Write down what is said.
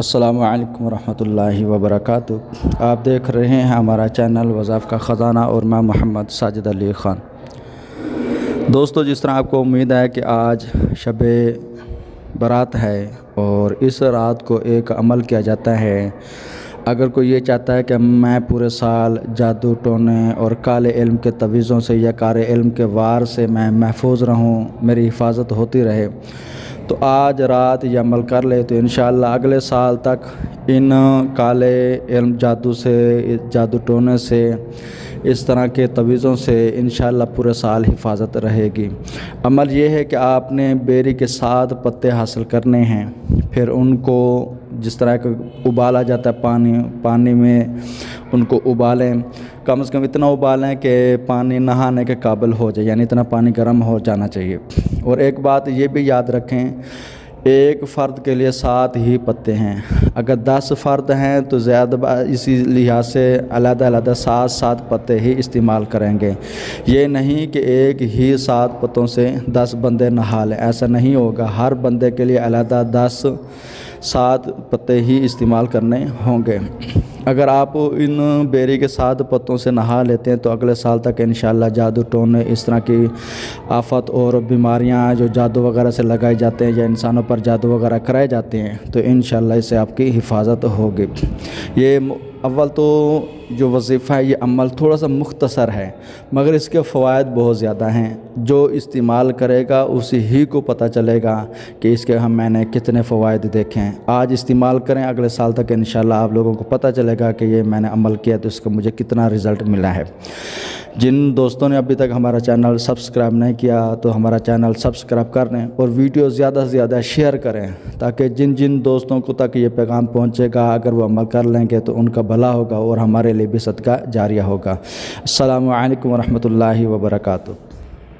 السلام علیکم ورحمۃ اللہ وبرکاتہ۔ آپ دیکھ رہے ہیں ہمارا چینل وظائف کا خزانہ اور میں محمد ساجد علی خان۔ دوستو، جس طرح آپ کو امید ہے کہ آج شب برات ہے اور اس رات کو ایک عمل کیا جاتا ہے۔ اگر کوئی یہ چاہتا ہے کہ میں پورے سال جادو ٹونے اور کالے علم کے تویزوں سے یا کارے علم کے وار سے میں محفوظ رہوں، میری حفاظت ہوتی رہے، تو آج رات یہ عمل کر لے تو انشاءاللہ اگلے سال تک ان کالے علم جادو سے، جادو ٹونے سے، اس طرح کے تویزوں سے انشاءاللہ پورے سال حفاظت رہے گی۔ عمل یہ ہے کہ آپ نے بیری کے 7 پتے حاصل کرنے ہیں، پھر ان کو جس طرح کہ ابالا جاتا ہے پانی میں ان کو ابالیں، کم از کم اتنا ابالیں کہ پانی نہانے کے قابل ہو جائے، یعنی اتنا پانی گرم ہو جانا چاہیے۔ اور ایک بات یہ بھی یاد رکھیں، ایک فرد کے لیے 7 ہی پتے ہیں۔ اگر 10 فرد ہیں تو زیادہ اسی لحاظ سے علیحدہ علیحدہ 7 پتے ہی استعمال کریں گے۔ یہ نہیں کہ ایک ہی 7 پتوں سے 10 بندے نہا لیں، ایسا نہیں ہوگا۔ ہر بندے کے لیے علیحدہ 7 پتے ہی استعمال کرنے ہوں گے۔ اگر آپ ان بیری کے 7 پتوں سے نہا لیتے ہیں تو اگلے سال تک انشاءاللہ جادو ٹونے، اس طرح کی آفت اور بیماریاں جو جادو وغیرہ سے لگائی جاتے ہیں یا انسانوں پر جادو وغیرہ کرائے جاتے ہیں، تو انشاءاللہ اس سے آپ کی حفاظت ہوگی۔ یہ اول تو جو وظیفہ ہے، یہ عمل تھوڑا سا مختصر ہے مگر اس کے فوائد بہت زیادہ ہیں۔ جو استعمال کرے گا اسی ہی کو پتہ چلے گا کہ اس کے میں نے کتنے فوائد دیکھے ہیں۔ آج استعمال کریں، اگلے سال تک انشاءاللہ آپ لوگوں کو پتہ چلے گا کہ یہ میں نے عمل کیا تو اس کا مجھے کتنا رزلٹ ملا ہے۔ جن دوستوں نے ابھی تک ہمارا چینل سبسکرائب نہیں کیا تو ہمارا چینل سبسکرائب کر لیں اور ویڈیو زیادہ سے زیادہ شیئر کریں، تاکہ جن دوستوں کو تک یہ پیغام پہنچے گا، اگر وہ عمل کر لیں گے تو ان کا بھلا ہوگا اور ہمارے لیے بھی صدقہ جاریہ ہوگا۔ السلام علیکم ورحمۃ اللہ وبرکاتہ۔